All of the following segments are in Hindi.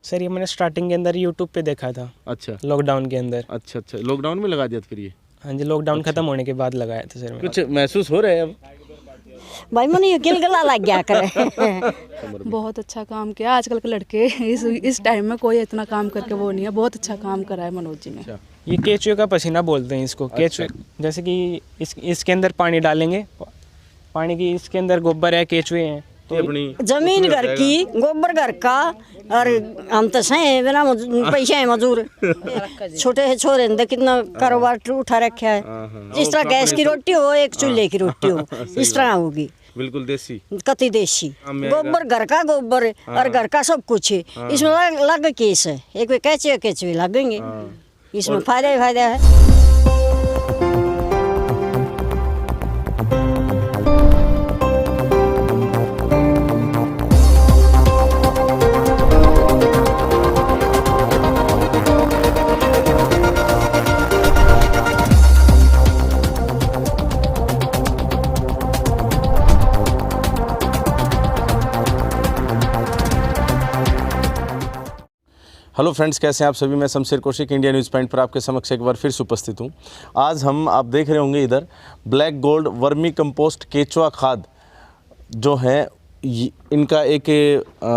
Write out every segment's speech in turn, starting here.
सर ये मैंने स्टार्टिंग के अंदर यूट्यूब पे देखा था। अच्छा, लॉकडाउन के अंदर। अच्छा अच्छा, लॉकडाउन में लगा दिया था फिर ये? हाँ जी, लॉकडाउन अच्छा। खत्म होने के बाद लगाया था सर मैंने। कुछ महसूस हो रहा है अब? भाई मन ये गिलगला लग गया करे। बहुत अच्छा काम किया। आजकल के लड़के इस टाइम में कोई इतना काम करके वो नहीं है। बहुत अच्छा काम करा है मनोज जी ने। अच्छा। ये केचुए का पसीना बोलते हैं इसको। केचुए जैसे कि इसके अंदर पानी डालेंगे, पानी की इसके अंदर गोबर है, केचुए हैं, तो अपनी जमीन घर की, गोबर घर का, और हम तो सही बिना पैसे हैं मजदूर। छोटे छोरे ने कितना कारोबार उठा रखा है। जिस तरह गैस की रोटी हो, एक चूल्हे की रोटी हो, इस तरह होगी। बिल्कुल देसी, कति देसी गोबर, घर का गोबर और घर का सब कुछ है। इसमें अलग केस है। एक वे कैचे लगेंगे, इसमें फायदा ही फायदा है। हेलो फ्रेंड्स, कैसे हैं आप सभी? मैं Shamsher Kaushik India news point पर आपके समक्ष एक बार फिर से उपस्थित हूँ। आज आप देख रहे होंगे इधर ब्लैक गोल्ड वर्मी कंपोस्ट केचुआ खाद जो है, इनका एक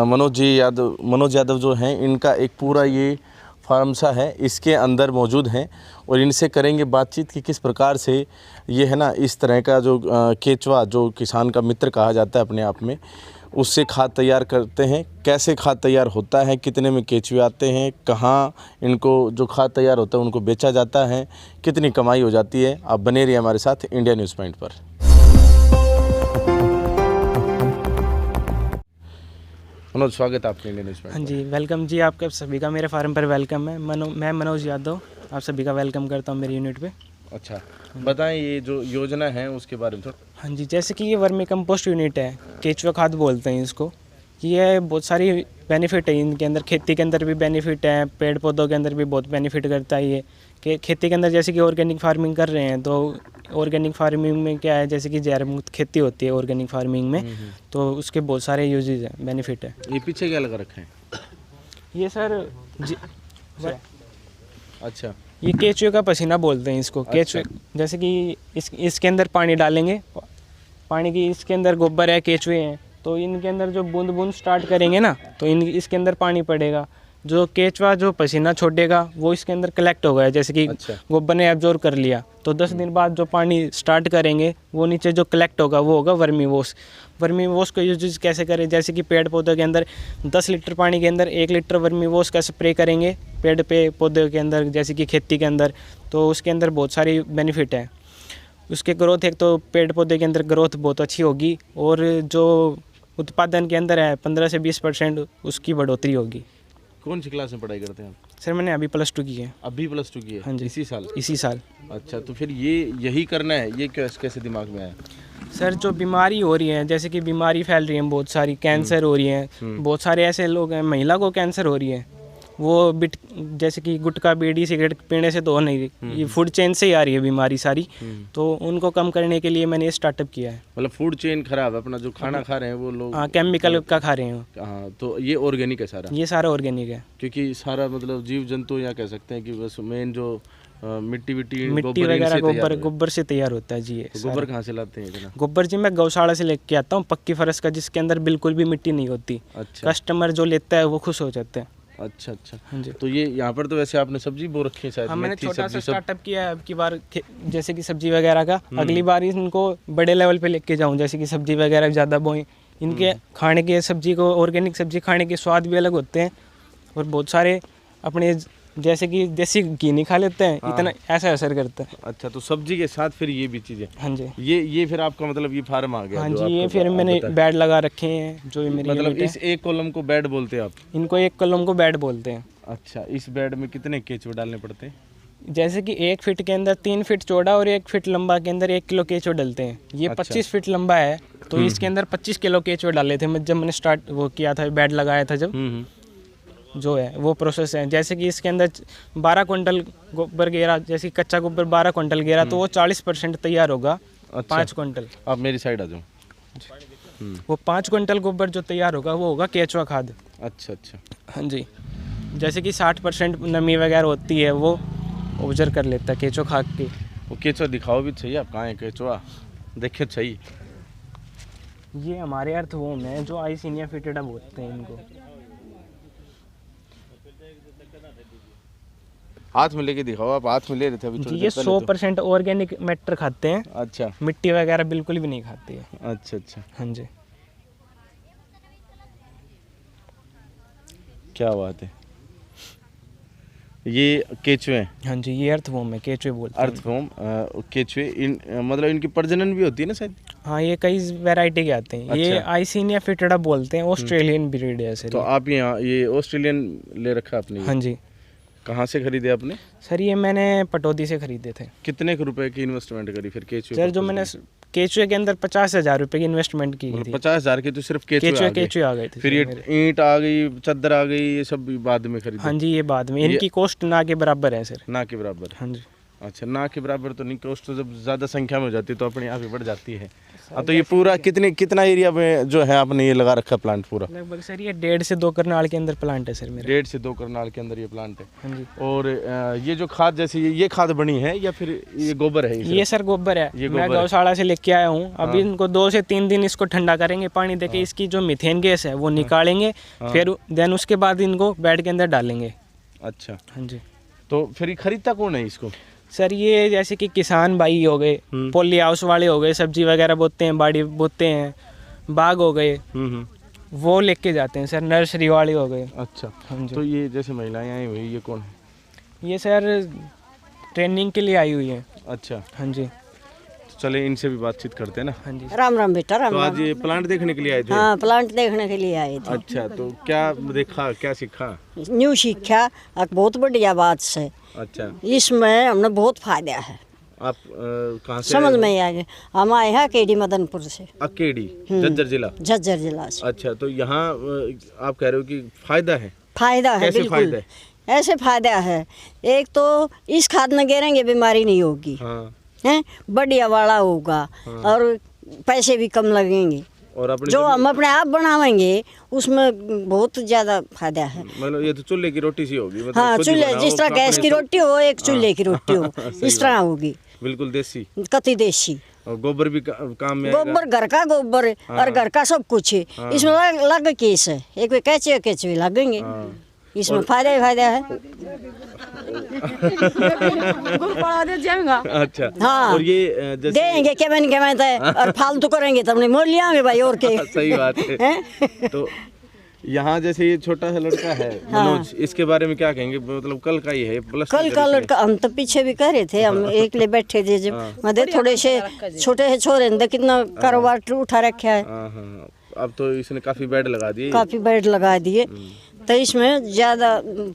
मनोज यादव जो हैं, इनका एक पूरा ये फार्म सा है, इसके अंदर मौजूद हैं और इनसे करेंगे बातचीत कि किस प्रकार से ये है ना, इस तरह का जो केचुआ जो किसान का मित्र कहा जाता है अपने आप में, उससे खाद तैयार करते हैं। कैसे खाद तैयार होता है, कितने में केचुए आते हैं, कहाँ इनको जो खाद तैयार होता है उनको बेचा जाता है, कितनी कमाई हो जाती है। आप बने रहिए हमारे साथ इंडिया न्यूज़ पॉइंट पर। मनोज, स्वागत है आपके इंडिया न्यूज़ पॉइंट। हाँ जी, वेलकम जी, आपका सभी का मेरे फार्म पर वेलकम है। मैं मनोज यादव आप सभी का वेलकम करता हूँ मेरी यूनिट पे। अच्छा, बताएं ये जो योजना है उसके बारे में थोड़ा। हाँ जी, जैसे कि ये वर्मी कंपोस्ट यूनिट है, केचुआ खाद बोलते हैं इसको। ये बहुत सारी बेनिफिट है इनके अंदर। खेती के अंदर भी बेनिफिट है, पेड़ पौधों के अंदर भी बहुत बेनिफिट करता है ये। कि खेती के अंदर जैसे कि ऑर्गेनिक फार्मिंग कर रहे हैं, तो ऑर्गेनिक फार्मिंग में क्या है, जैसे कि जैव मुक्त खेती होती है ऑर्गेनिक फार्मिंग में, तो उसके बहुत सारे यूजेज हैं, बेनिफिट है। ये पीछे क्या लगा रखे हैं? ये सर अच्छा, ये केचुए का पसीना बोलते हैं इसको। केचुए जैसे कि इसके अंदर पानी डालेंगे, पानी की इसके अंदर गोबर है, केचुए हैं, तो इनके अंदर जो बूंद बूंद स्टार्ट करेंगे ना, तो इसके अंदर पानी पड़ेगा। जो केचुआ जो पसीना छोड़ेगा वो इसके अंदर कलेक्ट होगा। जैसे कि गोबर ने एब्जॉर्ब कर लिया, तो 10 दिन बाद जो पानी स्टार्ट करेंगे वो नीचे जो कलेक्ट होगा वो होगा वर्मी वॉश। वर्मी वॉश को यूज कैसे करें, जैसे कि पेड़ पौधों के अंदर 10 लीटर पानी के अंदर 1 लीटर वर्मी वॉश का स्प्रे करेंगे पेड़ पे पौधों के अंदर, जैसे कि खेती के अंदर, तो उसके अंदर बहुत सारी बेनिफिट है। उसके ग्रोथ, एक तो पेड़ पौधे के अंदर ग्रोथ बहुत अच्छी होगी, और जो उत्पादन के अंदर है 15 से 20% उसकी बढ़ोतरी होगी। कौन सी क्लास में पढ़ाई करते हैं आप? सर मैंने अभी +2 की है। अभी +2 की है? हाँ जी, इसी साल। अच्छा, तो फिर यही करना है, ये कैसे दिमाग में आया? सर जो बीमारी हो रही है, जैसे कि बीमारी फैल रही है बहुत सारी, कैंसर हो रही है, बहुत सारे ऐसे लोग हैं, महिला को कैंसर हो रही है, वो जैसे कि गुटखा बीड़ी सिगरेट पीने से तो हो नहीं रही, ये फूड चेन से ही आ रही है बीमारी सारी, तो उनको कम करने के लिए मैंने ये स्टार्टअप किया है। मतलब फूड चेन खराब है, अपना जो खाना खा रहे हैं वो लोग, हाँ, केमिकल का खा रहे हैं। हाँ, तो ये ऑर्गेनिक है सारा? ये सारा ऑर्गेनिक है, क्योंकि सारा मतलब जीव जंतु या कह सकते हैं कि बस मेन जो मिट्टी वगैरह गोबर से तैयार होता है जी। तो गोबर कहाँ से लाते हैं इतना? गोबर जी मैं गौशाला से लेके आता हूँ, पक्की फरस का, जिसके अंदर बिल्कुल भी मिट्टी नहीं होती। अच्छा, कस्टमर जो लेता है वो खुश हो जाते हैं। अच्छा। हाँ जी। तो ये यहाँ पर तो वैसे आपने सब्जी बो रखी है शायद? हाँ, मैंने छोटा सा स्टार्टअप किया है अब की बार, जैसे कि सब्जी वगैरह का। अगली बार इनको बड़े लेवल पे लेके जाऊँ, जैसे कि सब्जी वगैरह ज़्यादा बोएं। इनके खाने के सब्जी को, ऑर्गेनिक सब्जी खाने के स्वाद भी अलग होते हैं, और बहुत सारे अपने जैसे कि देसी घी नहीं खा लेते हैं, इतना ऐसा असर करता है। अच्छा, तो सब्जी के साथ फिर ये भी चीज़ें? हाँ जी। ये फिर आपका मतलब ये फार्म आ गया? हाँ जी, ये फिर मैंने बेड लगा रखे हैं, जो मेरी मतलब इस एक कॉलम को बेड बोलते हैं आप? इनको एक कॉलम को बेड बोलते हैं। अच्छा, इस बेड में कितने केचुए डालने पड़ते हैं? जैसे कि 1 फीट के अंदर 3 फीट चौड़ा और 1 फीट लंबा के अंदर 1 किलो केचुए डलते हैं। ये 25 फीट लंबा है, तो इसके अंदर 25 किलो केचुए डाले थे जब मैंने स्टार्ट वो किया था, बेड लगाया था जब। जो है वो प्रोसेस है। जैसे कि इसके अंदर 12 क्विंटल गोबर गेरा, जैसे कच्चा गोबर 12 क्विंटल गेरा, तो वो 40% तैयार होगा। 5 क्विंटल, आप मेरी साइड आ जाओ। वो 5 क्विंटल गोबर जो तैयार होगा वो होगा केचुआ खाद। अच्छा। हाँ जी। जैसे कि 60% नमी वगैरह होती है वो ओब्जर्व कर लेता है केचो खाद के। वो केचुआ दिखाओ भी चाहिए, आप कहाँ है केचुआ, देखिए चाहिए। ये हमारे अर्थवॉर्म है जो आइसिनिया फिटेडा बोलते हैं इनको। हाथ में लेके दिखाओ, आप हाथ में ले रहे थे अभी जी, थोड़ी ये देर पहले 100% ऑर्गेनिक मैटर खाते हैं। अच्छा मिट्टी वगैरह बिल्कुल भी नहीं खाती है। अच्छा अच्छा, हाँ जी। क्या बात है। ये केचुए हैं? हाँ जी, ये अर्थवॉर्म है, केचुए बोलते हैं। अर्थवॉर्म केचुए, इन मतलब इनकी प्रजनन भी होती है ना शायद? हाँ, ये कई वैरायटी के आते हैं। ये अच्छा। आइसिनिया फिटेडा बोलते हैं, ऑस्ट्रेलियन ब्रीड है सर। तो आप यहाँ ये ऑस्ट्रेलियन ले रखा आपने? हाँ जी कहाँ से खरीदे आपने? सर, ये मैंने पटौदी से खरीदे थे। कितने रुपए की इन्वेस्टमेंट करी फिर केचुए सर, पर जो मैंने खरीदे? केचुए के अंदर 50,000 रुपये की इन्वेस्टमेंट की मतलब थी। 50,000 की तो सिर्फ केचुए आ गए? केचुए आ गए थे फिर सर ये मेरे। ईंट आ गई, चादर आ गई, ये सब भी बाद में खरीदे? हाँ जी, ये बाद में इनकी कॉस्ट ना के बराबर है सर। ना के बराबर? हाँ जी। अच्छा, ना के बराबर तो नहीं, कॉस्ट तो जब ज़्यादा संख्या में हो जाती है तो अपने आप ही बढ़ जाती है। हाँ, तो ये पूरा कितना एरिया में जो है आपने ये लगा रखा प्लांट पूरा? लगभग सर ये 1.5 से 2 करनाल के अंदर प्लांट है सर मेरा। 1.5 से 2 करनाल के अंदर ये प्लांट है। हाँ जी। और ये जो खाद, जैसे ये खाद बनी है या फिर ये गोबर है? ये सर गोबर है, ये मैं गोबर है। गौशाला से लेके आया हूँ। अभी इनको 2 से 3 दिन इसको ठंडा करेंगे पानी देके, इसकी जो मीथेन गैस है वो निकालेंगे, फिर देन उसके बाद इनको बेड के अंदर डालेंगे। अच्छा, हाँ जी। तो फिर ये खरीदता कौन है इसको? सर, ये जैसे कि किसान भाई हो गए, पॉली हाउस वाले हो गए, सब्जी वगैरह बोते हैं, बाड़ी बोते हैं, बाग हो गए, वो लेके जाते हैं सर। नर्सरी वाले हो गए। अच्छा, हाँ जी। तो ये जैसे महिलाएं आई हुई, ये कौन है? ये सर ट्रेनिंग के लिए आई हुई है। अच्छा, हाँ जी। तो चले इनसे भी बातचीत करते हैं ना। हाँ जी। राम राम बेटा, राम तो राम। आज ये प्लांट देखने के लिए आए थे? हाँ, प्लांट देखने के लिए आए थे। अच्छा, तो क्या देखा, क्या सीखा? न्यू सीखा, एक बहुत बढ़िया बात से। अच्छा, इसमें हमने बहुत फायदा है। आप कहाँ से? समझ में आ गए। हम आए हैं केडी मदनपुर से, अकेडी, झज्जर जिला। झज्जर जिला से। अच्छा, तो यहाँ आप कह रहे हो कि फायदा है? फायदा है, कैसे बिल्कुल फायदा है? ऐसे फायदा है। एक तो इस खाद में गिरेंगे बीमारी नहीं होगी, हाँ, हैं, बढ़िया वाला होगा, और पैसे भी कम लगेंगे। और अपने जो हम अपने आप बनावेंगे उसमें बहुत ज़्यादा फायदा है। मतलब ये तो चूल्हे की रोटी सी होगी, मतलब हाँ, खुद ही चूल्हे, बनाओ, जिस तरह अपने गैस की सब- रोटी हो, एक चूल्हे की रोटी हो, सही इस तरह बात। होगी, बिल्कुल देसी। कति देसी। और गोबर भी काम में आएगा। गोबर घर का गोबर है, और घर का सब कुछ है। इसमें लग केस है, एक वे कैचे लगेंगे। इसमें फायदा ही फायदा है। अच्छा, हाँ, और ये जैसे देंगे क्या मैंने और फालतू करेंगे तब नहीं मोल लिया भाई, और के सही बात है। हैं? तो यहाँ जैसे ये छोटा सा लड़का है मनोज, इसके बारे में क्या कहेंगे? मतलब कल का ही है, प्लस कल का लड़का, हम तो पीछे भी कर रहे थे, हम एक ले बैठे थे जब मधे थोड़े से छोटे से छोरे ने कितना कारोबार उठा रखा है। हाँ हाँ, अब तो इसने काफी बेड लगा दिए। काफी बेड लगा दिए, तो इसमें ज्यादा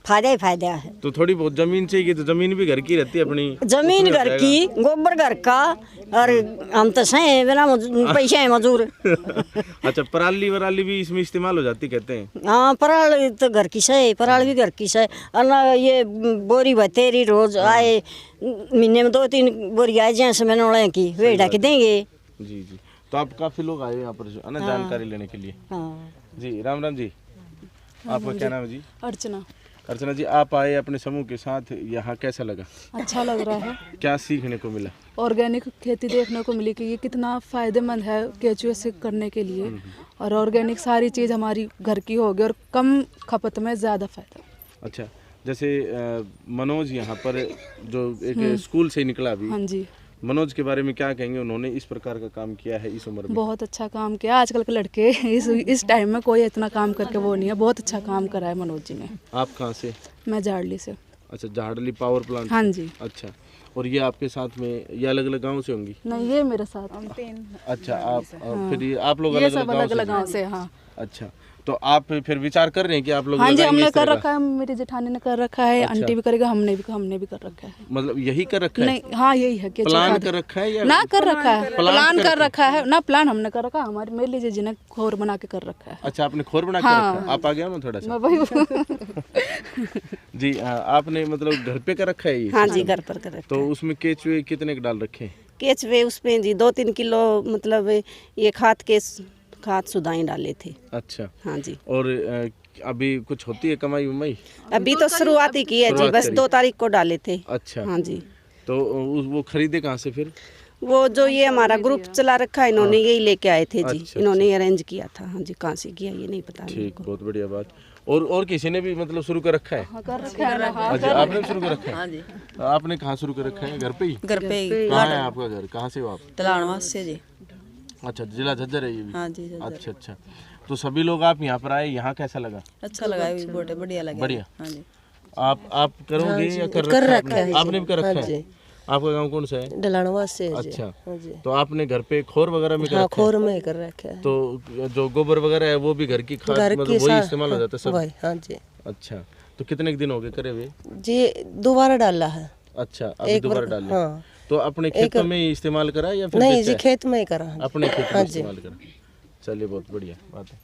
फायदा ही फायदा है। तो थोड़ी बहुत जमीन चाहिए, तो जमीन भी घर की रहती है अपनी? जमीन घर की, गोबर घर का, और हम तो सही बिना पैसे है मजूर। अच्छा, पराली वराली भी इसमें इस्तेमाल हो जाती कहते हैं? हाँ, पराल तो घर की से, पराल भी घर की से। और ना ये बोरी बतेरी रोज आए, महीने में 2-3 बोरी आए, जैसे मैंने उड़े की वे ढाके देंगे। जी जी, तो आप काफी लोग आए यहाँ पर जो है ना जानकारी लेने के लिए। हाँ, जी, राम राम जी, आपका क्या नाम है जी? अर्चना। अर्चना जी, आप आए अपने समूह के साथ, यहाँ कैसा लगा? अच्छा लग रहा है। क्या सीखने को मिला? ऑर्गेनिक खेती देखने को मिली कि ये कितना फ़ायदेमंद है केचुए से करने के लिए, और ऑर्गेनिक सारी चीज़ हमारी घर की होगी और कम खपत में ज़्यादा फायदा। अच्छा, जैसे मनोज यहाँ पर जो एक स्कूल से निकला अभी, हाँ जी, मनोज के बारे में क्या कहेंगे? उन्होंने इस प्रकार का काम किया है इस उम्र में? बहुत अच्छा काम किया। आजकल के लड़के इस टाइम में कोई इतना काम करके वो नहीं है। बहुत अच्छा काम करा है मनोज जी ने। आप कहाँ से? मैं झाड़ली से। अच्छा, झाड़ली पावर प्लांट। हाँ जी। अच्छा, और ये आपके साथ में, ये अलग अलग गाँव से होंगी? नहीं, ये मेरे साथ अच्छा, आप फिर ये आप लोग ये अलग सब अलग अलग गाँव से। हाँ अच्छा, तो आप फिर विचार कर रहे हैं कि आप लोग हाँ जी, लगाएंगे हमने इस तरह कर का? रखा है, मेरी जेठानी ने कर रखा है, आंटी भी करेगा, हमने भी कर रखा है। मतलब यही कर रखा है? नहीं, हाँ यही है कि प्लान कर रखा है या ना कर रखा है, प्लान कर रखा रखा है ना, प्लान हमने कर रखा है। हमारे मेरे लिए जी ने खोर बना के कर रखा है। अच्छा, आपने खोर बना के हाँ। रखा है? आप आ गया ना थोड़ा सा मैं वही जी। आपने मतलब घर पे कर रखा है ये? हाँ जी, घर पर कर तो उसमें केचुए कितने के डाल रखे हैं? केचवे उसमें जी 2-3 किलो, मतलब ये खाद सुधाई डाले थे। अच्छा, हाँ जी। और अभी कुछ होती है कमाई उमाई? अभी तो शुरुआत ही की है जी, शुरुआत बस करी। 2 तारीख को डाले थे। अच्छा, हाँ जी, तो वो खरीदे कहाँ से फिर? वो जो ये हमारा ग्रुप चला रखा है इन्होंने यही लेके आए थे जी। अच्छा, इन्होंने अरेंज किया था। हाँ जी, कहाँ से किया ये नहीं पता मेरे ठीक, को। बहुत बढ़िया बात। और किसी ने भी मतलब शुरू कर रखा है? अच्छा, आपने भी शुरू कर रखा है? हाँ जी, आपने कहाँ शुरू कर रखा है? घर पे ही? घर पे ही कहाँ है आपका घर? कहाँ से हो आप? तलाणवास से जी। अच्छा, जिला झज्जर है ये भी? हाँ जी, झज्जर। अच्छा अच्छा, तो सभी लोग आप यहाँ पर आए, यहाँ कैसा लगा? अच्छा लगा, ये भी बोटे बढ़िया लगे। बढ़िया। हाँ जी, आप करोगे या कर रखा है? आपने भी कर रखा है? आपका गांव कौन सा है? डलाणवा से है जी। अच्छा, हाँ जी, तो आपने घर पे खोर वगैरह में कर हाँ रखा है? खोर में ही कर रखा है। तो जो गोबर वगैरह है वो भी घर की खाद, घर मतलब की वही इस्तेमाल हो जाता है सब? वही, हाँ जी अच्छा, तो कितने के दिन हो गए करे हुए? जी, दोबारा डाला है। अच्छा, अभी दोबारा डाल लिया। हाँ, तो अपने खेतों में ही इस्तेमाल करा या फिर नहीं बेचा जी, है? खेत में ही करा है। अपने खेत में इस्तेमाल करा। चलिए, बहुत बढ़िया बात है।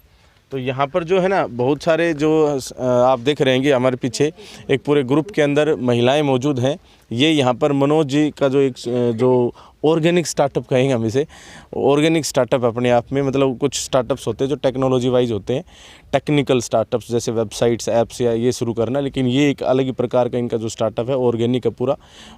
तो यहाँ पर जो है ना बहुत सारे जो आप देख रहे हैं कि हमारे पीछे एक पूरे ग्रुप के अंदर महिलाएं मौजूद हैं। ये यहाँ पर मनोज जी का जो एक जो ऑर्गेनिक स्टार्टअप कहेंगे हम इसे, ऑर्गेनिक स्टार्टअप अपने आप में, मतलब कुछ स्टार्टअप्स होते हैं जो टेक्नोलॉजी वाइज होते हैं, टेक्निकल स्टार्टअप्स जैसे वेबसाइट्स, ऐप्स या ये शुरू करना, लेकिन ये एक अलग ही प्रकार का इनका जो स्टार्टअप है ऑर्गेनिक का पूरा।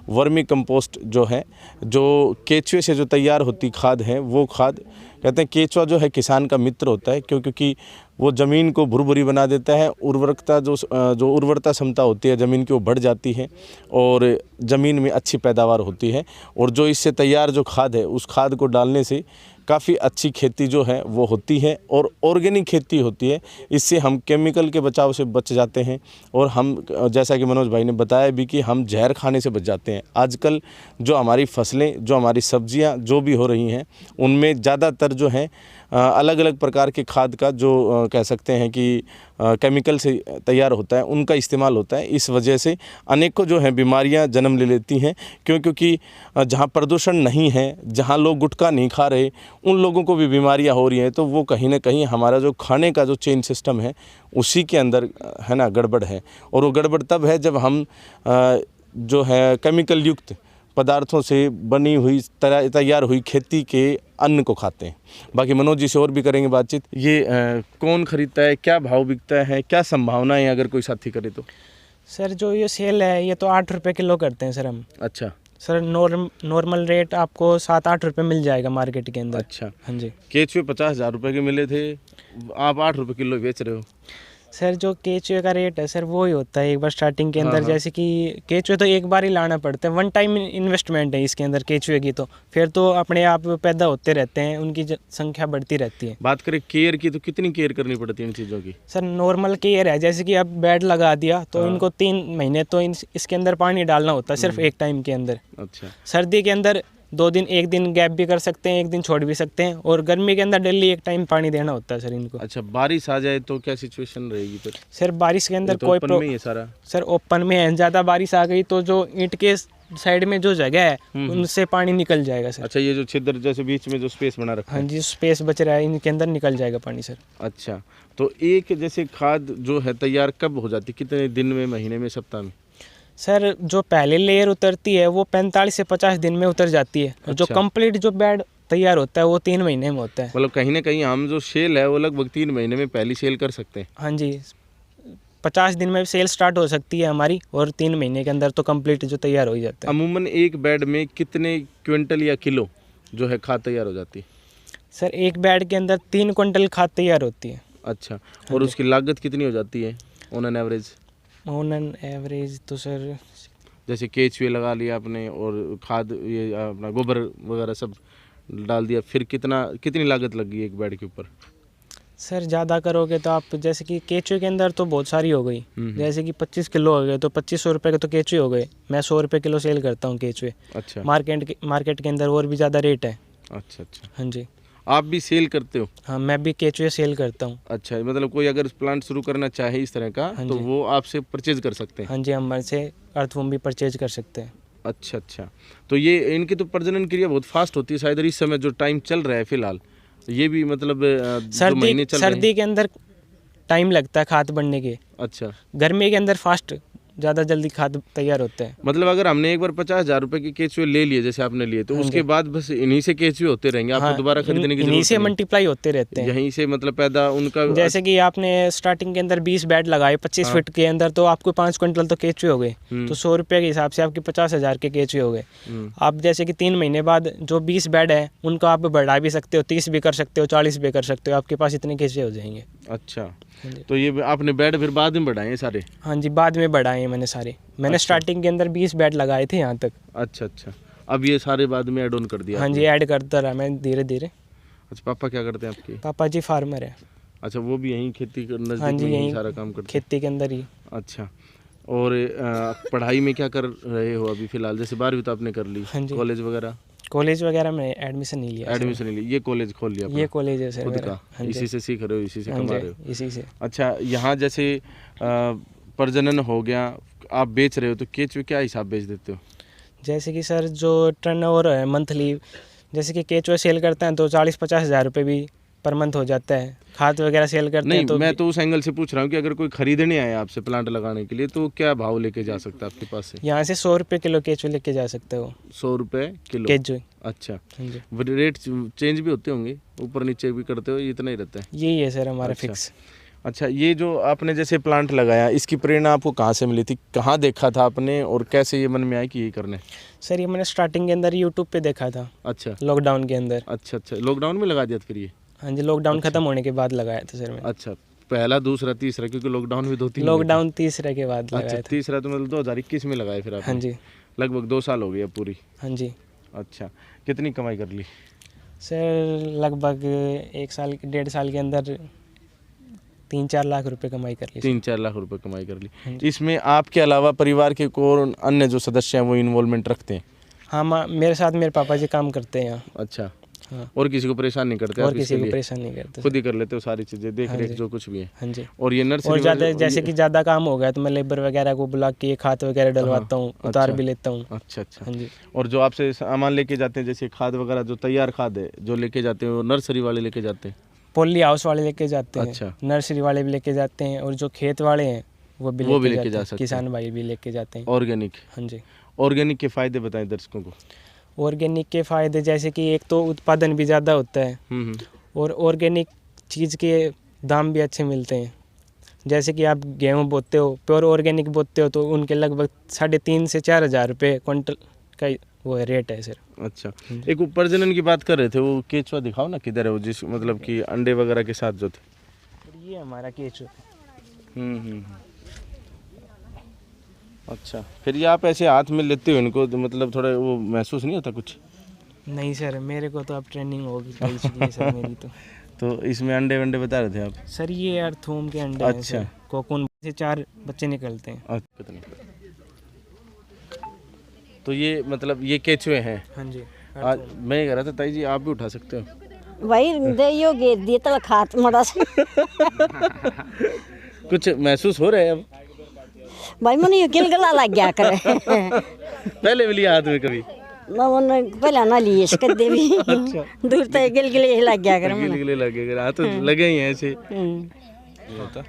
वर्मी कंपोस्ट जो है, जो केचुए से जो तैयार होती खाद है, वो खाद कहते हैं केचुआ जो है किसान का मित्र होता है, क्योंकि वो ज़मीन को भुरभुरी बना देता है। उर्वरकता जो उर्वरता क्षमता होती है ज़मीन की वो बढ़ जाती है और ज़मीन में अच्छी पैदावार होती है। और जो इससे तैयार जो खाद है उस खाद को डालने से काफ़ी अच्छी खेती जो है वो होती है और ऑर्गेनिक खेती होती है। इससे हम केमिकल के बचाव से बच जाते हैं और हम, जैसा कि मनोज भाई ने बताया भी, कि हम जहर खाने से बच जाते हैं। आजकल जो हमारी फसलें, जो हमारी सब्जियां जो भी हो रही हैं, उनमें ज़्यादातर जो हैं अलग अलग प्रकार के खाद का जो कह सकते हैं कि केमिकल से तैयार होता है, उनका इस्तेमाल होता है। इस वजह से अनेकों जो हैं बीमारियां जन्म ले लेती हैं, क्योंकि जहां प्रदूषण नहीं है, जहां लोग गुटखा नहीं खा रहे, उन लोगों को भी बीमारियां हो रही हैं। तो वो कहीं ना कहीं हमारा जो खाने का जो चेन सिस्टम है उसी के अंदर है ना गड़बड़ है। और वो गड़बड़ तब है जब हम जो है केमिकल युक्त पदार्थों से बनी हुई तैयार हुई खेती के अन्न को खाते हैं। बाकी मनोज जी से और भी करेंगे बातचीत। ये कौन खरीदता है, क्या भाव बिकता है, क्या संभावना है अगर कोई साथी करे तो? सर जो ये सेल है ये तो 8 रुपये किलो करते हैं सर हम। अच्छा सर नॉर्मल रेट आपको 7-8 रुपये मिल जाएगा मार्केट के अंदर। अच्छा, हाँ जी। केचुए 50,000 रुपये के मिले थे, आप 8 रुपये किलो बेच रहे हो। सर जो केचुए का रेट है सर वो ही होता है एक बार स्टार्टिंग के अंदर। जैसे कि केचुए तो एक बार ही लाना पड़ता है, वन टाइम इन्वेस्टमेंट है इसके अंदर केचुए की, तो फिर तो अपने आप पैदा होते रहते हैं, उनकी संख्या बढ़ती रहती है। बात करें केयर की, तो कितनी केयर करनी पड़ती है इन चीज़ों की? सर नॉर्मल केयर है, जैसे कि अब बेड लगा दिया तो इनको 3 महीने तो इसके अंदर पानी डालना होता है सिर्फ एक टाइम के अंदर। अच्छा, सर्दी के अंदर 2 दिन, 1 दिन गैप भी कर सकते हैं, 1 दिन छोड़ भी सकते हैं। और गर्मी के अंदर डेली एक टाइम पानी देना होता है सर इनको। अच्छा, बारिश आ जाए तो क्या सिचुएशन रहेगी फिर? सर बारिश के अंदर तो कोई ओपन में ही है सारा? सर ओपन में है, ज़्यादा बारिश आ गई तो जो ईंट के साइड में जो जगह है उनसे पानी निकल जाएगा सर। अच्छा, ये जो छिद्र जैसे बीच में जो स्पेस बना रखा है? हाँ जी, स्पेस बच रहा है, इनके अंदर निकल जाएगा पानी सर। अच्छा, तो एक जैसे खाद जो है तैयार कब हो जाती, कितने दिन में, महीने में, सप्ताह में? सर जो पहले लेयर उतरती है वो 45 से 50 दिन में उतर जाती है। और जो अच्छा। कंप्लीट जो बेड तैयार होता है वो 3 महीने में होता है। मतलब कहीं ना कहीं हम जो सेल है वो लगभग 3 महीने में पहली सेल कर सकते हैं। हाँ जी, 50 दिन में सेल स्टार्ट हो सकती है हमारी और 3 महीने के अंदर तो कंप्लीट जो तैयार हो ही जाता है। अमूमन एक बेड में कितने क्विंटल या किलो जो है खाद तैयार हो जाती है? सर एक बेड के अंदर 3 क्विंटल खाद तैयार होती है। अच्छा, और उसकी लागत कितनी हो जाती है on an average? On an average तो सर जैसे केचुए लगा लिया आपने और खाद ये अपना गोबर वगैरह सब डाल दिया, फिर कितनी लागत लगी एक बेड के ऊपर? सर ज़्यादा करोगे तो आप, जैसे कि केचुए के अंदर तो बहुत सारी हो गई, जैसे कि 25 किलो हो गए तो 2500 रुपये के तो केचुए हो गए। मैं 100 रुपये किलो सेल करता हूँ केचुए। अच्छा, मार्केट के अंदर और भी ज़्यादा रेट है। अच्छा अच्छा, हाँ जी। आप भी सेल करते हो? हाँ, मैं भी केचुए सेल करता हूँ। अच्छा, मतलब कोई अगर प्लांट शुरू करना चाहे इस तरह का तो वो आपसे परचेज कर सकते हैं? हाँ जी, हमारे से अर्थवॉर्म भी परचेज कर सकते हैं। अच्छा अच्छा, तो ये इनकी तो प्रजनन क्रिया बहुत फास्ट होती है शायद, इस समय जो टाइम चल रहा है फिलहाल, ये भी मतलब जो महीने चल रहे हैं। सर्दी के अंदर टाइम लगता है खाद बनने के। अच्छा, गर्मी के अंदर फास्ट ज़्यादा जल्दी खाद तैयार होता है। मतलब अगर हमने एक बार 50,000 रुपए के केचुए ले लिए जैसे आपने लिए, तो उसके बाद बस इन्हीं से केचुए होते रहेंगे, आपको दोबारा खरीदने की इन्हीं जरूरत से नहीं? मल्टीप्लाई होते रहते हैं। यहीं से मतलब पैदा उनका जैसे कि आपने स्टार्टिंग के अंदर 20 बेड लगाए 25 फीट के अंदर, तो आपको 5 क्विंटल तो केचुए हो गए, तो 100 रुपये के हिसाब से आपके 50,000 के केचुए हो गए। आप जैसे कि 3 महीने बाद जो 20 बेड है उनको आप बढ़ा भी सकते हो, 30 भी कर सकते हो, 40 भी कर सकते हो, आपके पास इतने केचुए हो जाएंगे। अच्छा, तो ये आपने बेड फिर बाद में बढ़ाए सारे? हाँ जी, बाद में बढ़ाए हैं मैंने सारे। मैंने स्टार्टिंग के अंदर 20 बेड लगाए थे यहाँ तक। अच्छा अच्छा, अब ये सारे बाद में ऐड ऑन कर दिया हाँ आपने? जी, ऐड करता रहा मैं धीरे धीरे। अच्छा, पापा क्या करते हैं आपके? पापा जी फार्मर है। अच्छा, वो भी यहीं खेती नजदीक हाँ जी, में यहीं यहीं सारा काम करते खेती के अंदर ही। हैं? अच्छा, और पढ़ाई में क्या कर रहे हो अभी फिलहाल? जैसे 12वीं तो आपने कर ली, हाँ जी। कॉलेज वगैरह? कॉलेज वगैरह में एडमिशन नहीं लिया। एडमिशन नहीं ली, ये कॉलेज खोल लिया ये अपना? कॉलेज है सर खुद मेरा। का? हाँ जी। इसी से सीख रहे हो, इसी से हाँ कमा जी, रहे हो? इसी से। अच्छा, यहाँ जैसे प्रजनन हो गया, आप बेच रहे हो, तो केचुए क्या हिसाब बेच देते हो? जैसे कि सर जो टर्नओवर है मंथली, जैसे कि केचुए सेल करते हैं तो 40-50 हज़ार रुपये भी पर मंथ हो जाता है। खाद वगैरह सेल करते नहीं, हैं तो मैं तो उस एंगल से पूछ रहा हूँ कि अगर कोई खरीदने आए आपसे प्लांट लगाने के लिए, तो क्या भाव लेके जा सकता है आपके पास से? यहाँ से 100 रुपये किलो केचुए लेके जा सकते हो। 100 रुपये किलो केचुए। अच्छा, हाँ जी, रेट चेंज भी होते होंगे, ऊपर नीचे भी करते हो, ये इतना ही रहता है? यही है सर हमारा अच्छा। फिक्स। अच्छा, ये जो आपने जैसे प्लांट लगाया, इसकी प्रेरणा आपको कहाँ से मिली थी? कहाँ देखा था आपने और कैसे ये मन में आया कि ये करना है? सर ये मैंने स्टार्टिंग के अंदर यूट्यूब पे देखा था, अच्छा लॉकडाउन के अंदर। अच्छा अच्छा, लॉकडाउन में लगा दिया था फिर ये? हाँ जी, लॉकडाउन खत्म होने के बाद लगाया था सर मैंने। अच्छा, पहला, दूसरा, तीसरा, क्योंकि लॉकडाउन भी 2-3 लॉकडाउन तीसरे के बाद अच्छा, लगाया था। तीसरा तो मतलब 2021 में लगाया फिर आपने? हाँ जी। लगभग 2 साल हो गए अब पूरी? हाँ जी। अच्छा, कितनी कमाई कर ली? सर लगभग 1 साल 1.5 साल के अंदर 3-4 लाख रुपए कमाई कर ली। 3-4 लाख रुपए कमाई कर ली। इसमें आपके अलावा परिवार के और अन्य जो सदस्य हैं वो इन्वॉल्वमेंट रखते हैं? हाँ, मेरे साथ मेरे पापा जी काम करते हैं यहाँ। अच्छा, हाँ। और किसी को परेशान नहीं करते? और आप किसी इसके को लिए परेशान नहीं करते। खुद ही कर लेते हो सारी चीज़ें, देख हाँ रेख जी। जो कुछ भी है? हाँ जी। और ये नर्सरी और ज़्यादा जैसे कि ज़्यादा काम हो गया तो मैं लेबर वगैरह को बुला के खाद वगैरह डलवाता हूँ, उतार अच्छा। भी लेता हूँ। अच्छा अच्छा। हाँ जी। और जो आपसे सामान लेके जाते हैं, जैसे खाद वगैरह, जो तैयार खाद है जो लेके जाते हैं, वो नर्सरी वाले लेके जाते हैं? पॉली हाउस वाले लेके जाते हैं। अच्छा। नर्सरी वाले भी लेके जाते हैं, और जो खेत वाले हैं वो भी लेके जा सकते हैं। किसान भाई भी लेके जाते हैं। ऑर्गेनिक? हाँ जी। ऑर्गेनिक के फ़ायदे बताएं दर्शकों को। ऑर्गेनिक के फ़ायदे जैसे कि एक तो उत्पादन भी ज़्यादा होता है, और ऑर्गेनिक चीज़ के दाम भी अच्छे मिलते हैं। जैसे कि आप गेहूँ बोते हो, प्योर ऑर्गेनिक बोते हो, तो उनके लगभग 3,500 से 4,000 रुपये क्विंटल का वो रेट है सर। अच्छा, एक प्रजनन की बात कर रहे थे, वो केचुआ दिखाओ ना, किधर है वो, जिस मतलब कि अंडे वगैरह के साथ जो थे? ये हमारा केचुआ। अच्छा, फिर ये आप ऐसे हाथ में लेते हो इनको, तो मतलब थोड़ा वो महसूस नहीं होता कुछ? नहीं सर, मेरे को तो अब ट्रेनिंग होगी कल चुकी है सर मेरी तो। इसमें अंडे वंडे बता रहे थे आप? सर ये यार थूम के अंडे हैं अच्छा। सर। कोकून से 4 बच्चे निकलते हैं। अच्छा, कितने? तो ये मतलब ये केचुए हैं? हाँ जी। आज मैं ये कह रहा था, ताई जी आप भी उठा सकते हो? भाई दे गे दिए तल खात मड़ा से कुछ महसूस हो रहा है अब? भाई मन ये गिलगला लग गया करे पहले भी लिया हाथ में कभी? ना मन पहले ना लिए इसके दे भी दूर तक गिलगले लग गया करे मन। गिलगिले लगे, हाथ तो लगे ही हैं ऐसे।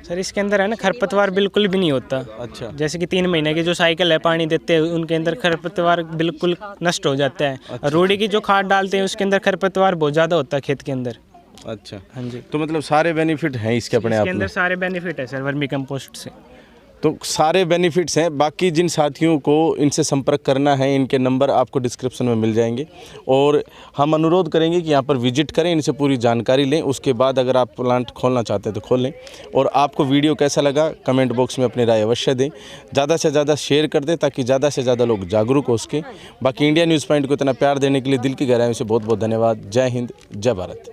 सर इसके अंदर है ना खरपतवार बिल्कुल भी नहीं होता। अच्छा। जैसे कि 3 महीने की जो साइकिल है पानी देते हैं उनके अंदर खरपतवार बिल्कुल नष्ट हो जाता है। अच्छा। रूढ़ी की जो खाद डालते हैं उसके अंदर खरपतवार बहुत ज़्यादा होता है खेत के अंदर। अच्छा, हाँ जी। तो मतलब सारे बेनिफिट हैं इसके अपने आप इसके में? अंदर सारे बेनिफिट है सर वर्मी कंपोस्ट से। तो सारे बेनिफिट्स हैं। बाकी जिन साथियों को इनसे संपर्क करना है, इनके नंबर आपको डिस्क्रिप्शन में मिल जाएंगे, और हम अनुरोध करेंगे कि यहाँ पर विजिट करें, इनसे पूरी जानकारी लें। उसके बाद अगर आप प्लांट खोलना चाहते हैं तो खोल लें। और आपको वीडियो कैसा लगा कमेंट बॉक्स में अपनी राय अवश्य दें, ज़्यादा से ज़्यादा शेयर कर दें ताकि ज़्यादा से ज़्यादा लोग जागरूक हो सकें। बाकी इंडिया न्यूज़ पॉइंट को इतना प्यार देने के लिए दिल की गहराइयों से बहुत बहुत धन्यवाद। जय हिंद, जय भारत।